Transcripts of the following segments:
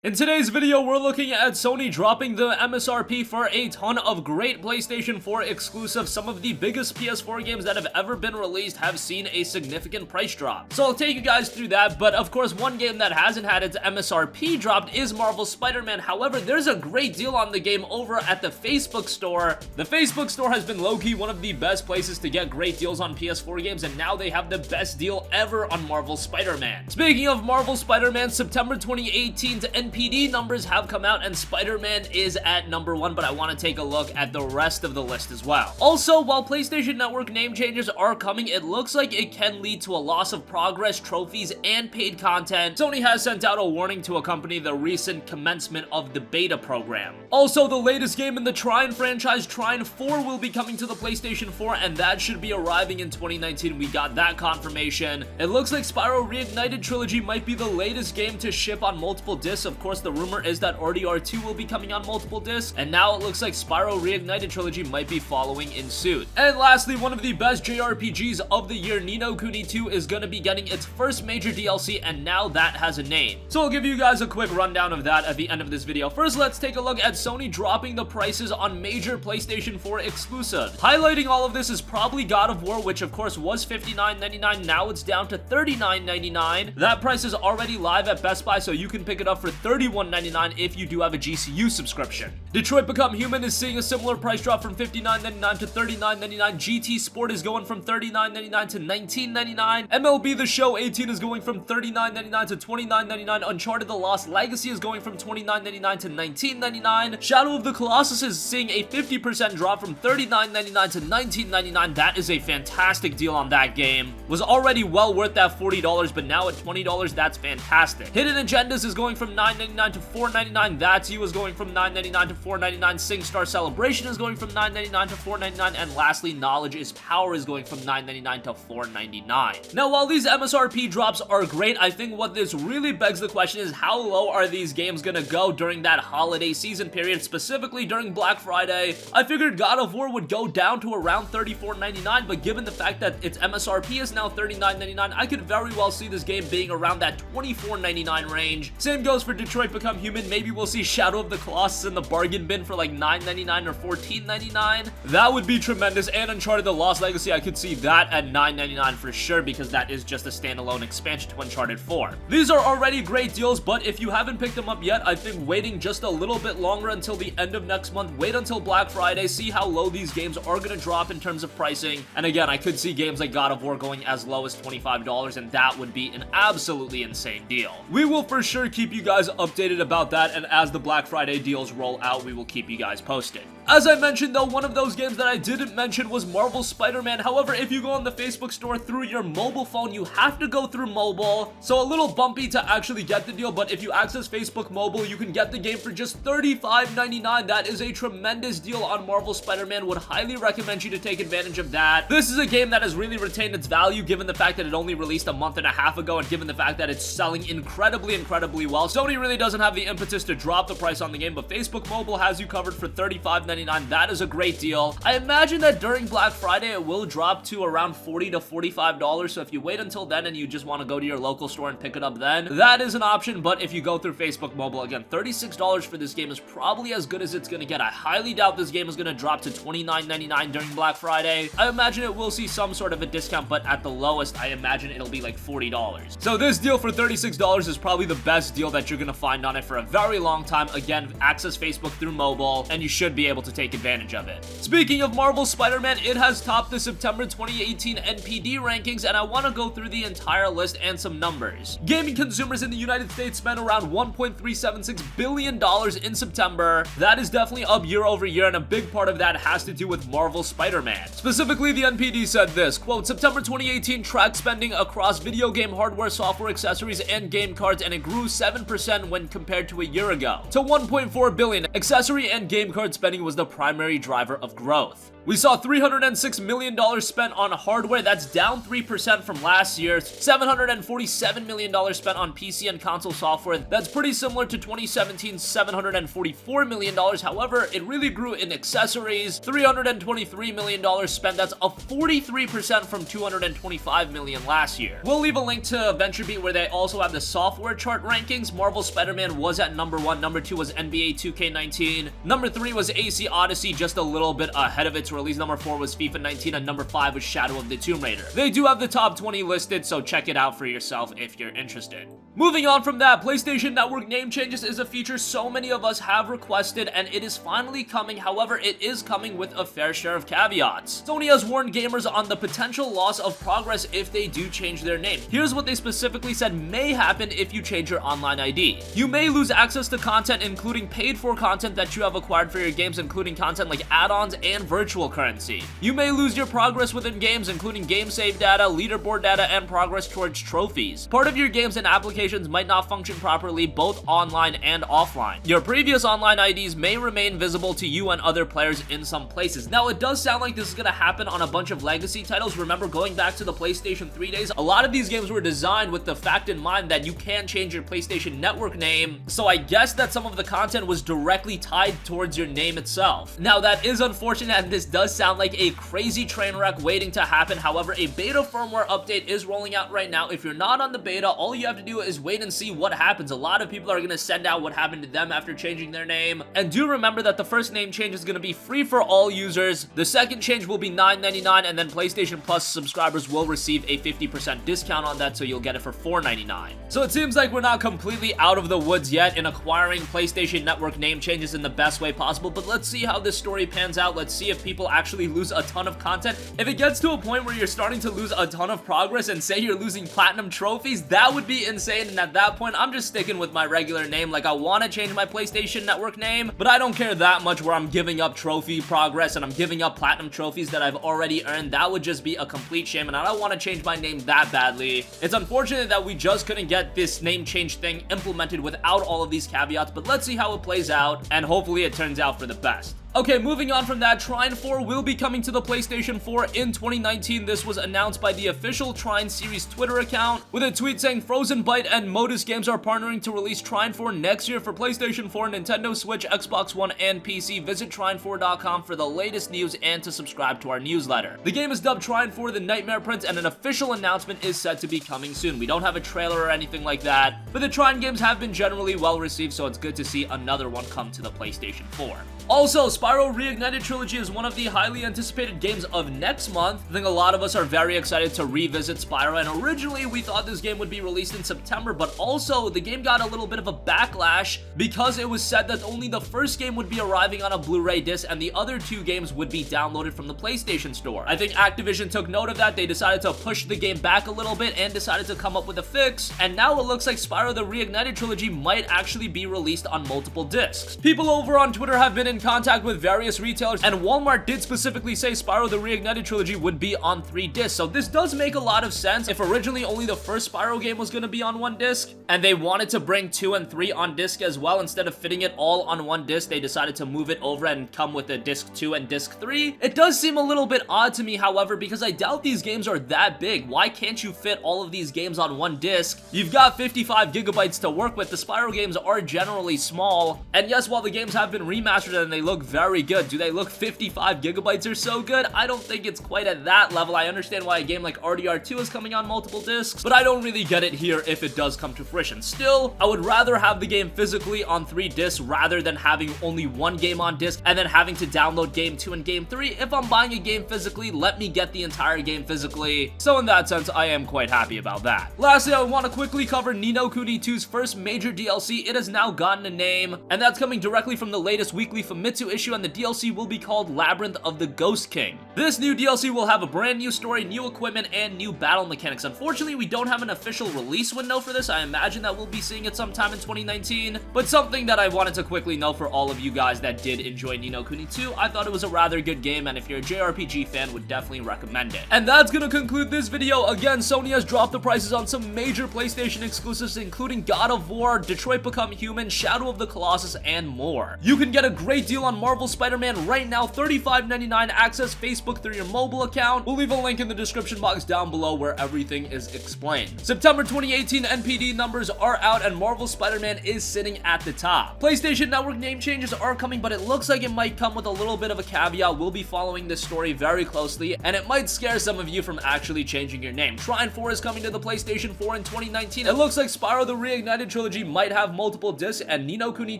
In today's video, we're looking at Sony dropping the MSRP for a ton of great PlayStation 4 exclusives. Some of the biggest PS4 games that have ever been released have seen a significant price drop. So I'll take you guys through that, but of course one game that hasn't had its MSRP dropped is Marvel's Spider-Man. However, there's a great deal on the game over at the Facebook store. The Facebook store has been low-key one of the best places to get great deals on PS4 games, and now they have the best deal ever on Marvel's Spider-Man. Speaking of Marvel's Spider-Man, September 2018 to NPD numbers have come out and Spider-Man is at number 1, but I want to take a look at the rest of the list as well. Also, while PlayStation Network name changes are coming, it looks like it can lead to a loss of progress, trophies, and paid content. Sony has sent out a warning to accompany the recent commencement of the beta program. Also, the latest game in the Trine franchise, Trine 4, will be coming to the PlayStation 4, and that should be arriving in 2019. We got that confirmation. It looks like Spyro Reignited Trilogy might be the latest game to ship on multiple discs. Of course, the rumor is that RDR2 will be coming on multiple discs, and now it looks like Spyro Reignited Trilogy might be following in suit. And lastly, one of the best JRPGs of the year, Ni no Kuni 2, is gonna be getting its first major DLC, and now that has a name. So I'll give you guys a quick rundown of that at the end of this video. First, let's take a look at Sony dropping the prices on major PlayStation 4 exclusives. Highlighting all of this is probably God of War, which of course was $59.99, now it's down to $39.99. That price is already live at Best Buy, so you can pick it up for $31.99 if you do have a GCU subscription. Detroit Become Human is seeing a similar price drop from $59.99 to $39.99. GT Sport is going from $39.99 to $19.99. MLB The Show 18 is going from $39.99 to $29.99. Uncharted The Lost Legacy is going from $29.99 to $19.99. Shadow of the Colossus is seeing a 50% drop from $39.99 to $19.99. That is a fantastic deal on that game. Was already well worth that $40, but now at $20, that's fantastic. Hidden Agendas is going from $9.99 to $4.99. That's You is going from $9.99 to $4.99. SingStar Celebration is going from $9.99 to $4.99. And lastly, Knowledge is Power is going from $9.99 to $4.99. Now, while these MSRP drops are great, I think what this really begs the question is how low are these games gonna go during that holiday season period, specifically during Black Friday? I figured God of War would go down to around $34.99, but given the fact that its MSRP is now $39.99, I could very well see this game being around that $24.99 range. Same goes for Detroit Become Human. Maybe we'll see Shadow of the Colossus in the bargain bin for like $9.99 or $14.99. That would be tremendous. And Uncharted The Lost Legacy, I could see that at $9.99 for sure, because that is just a standalone expansion to Uncharted 4. These are already great deals, but if you haven't picked them up yet, I think waiting just a little bit longer until the end of next month, wait until Black Friday, see how low these games are going to drop in terms of pricing. And again, I could see games like God of War going as low as $25, and that would be an absolutely insane deal. We will for sure keep you guys updated about that, and as the Black Friday deals roll out, we will keep you guys posted. As I mentioned though, one of those games that I didn't mention was Marvel's Spider-Man. However, if you go on the Facebook store through your mobile phone, you have to go through mobile, so a little bumpy to actually get the deal, but if you access Facebook mobile, you can get the game for just $35.99. That is a tremendous deal on Marvel's Spider-Man. Would highly recommend you to take advantage of that. This is a game that has really retained its value given the fact that it only released a month and a half ago, and given the fact that it's selling incredibly well. Sony really doesn't have the impetus to drop the price on the game, but Facebook mobile has you covered for $35.99. That is a great deal. I imagine that during Black Friday it will drop to around $40 to $45, so if you wait until then and you just want to go to your local store and pick it up then, that is an option. But if you go through Facebook mobile, again, $36 for this game is probably as good as it's gonna get. I highly doubt this game is gonna drop to $29.99 during Black Friday. I imagine it will see some sort of a discount, but at the lowest, I imagine it'll be like $40. So this deal for $36 is probably the best deal that you're gonna find on it for a very long time. Again, access Facebook through mobile, and you should be able to take advantage of it. Speaking of Marvel's Spider-Man, it has topped the September 2018 NPD rankings, and I want to go through the entire list and some numbers. Gaming consumers in the United States spent around $1.376 billion in September. That is definitely up year over year, and a big part of that has to do with Marvel's Spider-Man. Specifically, the NPD said this, quote, September 2018 tracked spending across video game hardware, software, accessories, and game cards, and it grew 7% when compared to a year ago to $1.4 billion. Accessory and game card spending was the primary driver of growth. We saw $306 million spent on hardware, that's down 3% from last year. $747 million spent on PC and console software, that's pretty similar to 2017's $744 million. However, it really grew in accessories. $323 million spent, that's a 43% from $225 million last year. We'll leave a link to VentureBeat where they also have the software chart rankings. Marvel Spider-Man was at number 1, number 2 was NBA 2K19, number 3 was AC Odyssey, just a little bit ahead of its release, number 4 was FIFA 19, and number 5 was Shadow of the Tomb Raider. They do have the top 20 listed, so check it out for yourself if you're interested. Moving on from that, PlayStation Network name changes is a feature so many of us have requested, and it is finally coming. However, it is coming with a fair share of caveats. Sony has warned gamers on the potential loss of progress if they do change their name. Here's what they specifically said may happen if you change your online ID. You may lose access to content, including paid-for content that you have acquired for your games, including content like add-ons and virtual currency. You may lose your progress within games, including game save data, leaderboard data, and progress towards trophies. Part of your games and applications might not function properly both online and offline. Your previous online IDs may remain visible to you and other players in some places. Now, it does sound like this is going to happen on a bunch of legacy titles. Remember, going back to the PlayStation 3 days, a lot of these games were designed with the fact in mind that you can change your PlayStation Network name, so I guess that some of the content was directly tied towards your name itself. Now, that is unfortunate, and this does sound like a crazy train wreck waiting to happen. However, a beta firmware update is rolling out right now. If you're not on the beta, all you have to do is wait and see what happens. A lot of people are going to send out what happened to them after changing their name. And do remember that the first name change is going to be free for all users. The second change will be $9.99, and then PlayStation Plus subscribers will receive a 50% discount on that, so you'll get it for $4.99. So it seems like we're not completely out of the woods yet in acquiring PlayStation Network name changes in the best way possible, but let's see how this story pans out. Let's see if people actually lose a ton of content. If it gets to a point where you're starting to lose a ton of progress and say you're losing platinum trophies, that would be insane, and at that point, I'm just sticking with my regular name. Like, I want to change my PlayStation Network name, but I don't care that much where I'm giving up trophy progress and I'm giving up platinum trophies that I've already earned. That would just be a complete shame, and I don't want to change my name that badly. It's unfortunate that we just couldn't get this name change thing implemented without all of these caveats, but let's see how it plays out, and hopefully it turns out for the best. Okay, moving on from that, Trine 4 will be coming to the PlayStation 4 in 2019. This was announced by the official Trine series Twitter account, with a tweet saying Frozen Byte and Modus Games are partnering to release Trine 4 next year for PlayStation 4, Nintendo Switch, Xbox One, and PC. Visit Trine4.com for the latest news and to subscribe to our newsletter. The game is dubbed Trine 4 The Nightmare Prince, and an official announcement is set to be coming soon. We don't have a trailer or anything like that, but the Trine games have been generally well received, so it's good to see another one come to the PlayStation 4. Also, Spyro Reignited Trilogy is one of the highly anticipated games of next month. I think a lot of us are very excited to revisit Spyro, and originally we thought this game would be released in September, but also the game got a little bit of a backlash because it was said that only the first game would be arriving on a Blu-ray disc and the other two games would be downloaded from the PlayStation Store. I think Activision took note of that. They decided to push the game back a little bit and decided to come up with a fix, and now it looks like Spyro the Reignited Trilogy might actually be released on multiple discs. People over on Twitter have been in contact with various retailers, and Walmart did specifically say Spyro the Reignited Trilogy would be on 3 discs, so this does make a lot of sense. If originally only the first Spyro game was going to be on 1 disc, and they wanted to bring 2 and 3 on disc as well, instead of fitting it all on 1 disc, they decided to move it over and come with a disc 2 and disc 3. It does seem a little bit odd to me, however, because I doubt these games are that big. Why can't you fit all of these games on 1 disc? You've got 55 gigabytes to work with. The Spyro games are generally small, and yes, while the games have been remastered and they look very good, do they look 55 gigabytes or so good? I don't think it's quite at that level. I understand why a game like RDR2 is coming on multiple discs, but I don't really get it here if it does come to fruition. Still, I would rather have the game physically on 3 discs rather than having only 1 game on disc and then having to download game 2 and game 3. If I'm buying a game physically, let me get the entire game physically. So in that sense, I am quite happy about that. Lastly, I want to quickly cover Ni no Kuni 2's first major DLC. It has now gotten a name, and that's coming directly from the latest weekly Famitsu issue, and the DLC will be called Labyrinth of the Ghost King. This new DLC will have a brand new story, new equipment, and new battle mechanics. Unfortunately, we don't have an official release window for this. I imagine that we'll be seeing it sometime in 2019, but something that I wanted to quickly know for all of you guys that did enjoy Ni no Kuni 2, I thought it was a rather good game, and if you're a JRPG fan, would definitely recommend it. And that's gonna conclude this video. Again, Sony has dropped the prices on some major PlayStation exclusives, including God of War, Detroit Become Human, Shadow of the Colossus, and more. You can get a great deal on Marvel Spider-Man right now, $35.99, access Facebook through your mobile account. We'll leave a link in the description box down below where everything is explained. September 2018 NPD numbers are out and Marvel Spider-Man is sitting at the top. PlayStation Network name changes are coming, but it looks like it might come with a little bit of a caveat. We'll be following this story very closely, and it might scare some of you from actually changing your name. Trine 4 is coming to the PlayStation 4 in 2019. It looks like Spyro the Reignited Trilogy might have multiple discs, and Ni no Kuni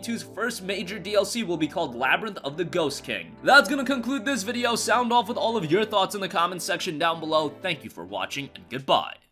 2's first major DLC will be called Labyrinth of the Ghost King. That's gonna conclude this video. Sound off with all of your thoughts in the comments section down below. Thank you for watching, and goodbye.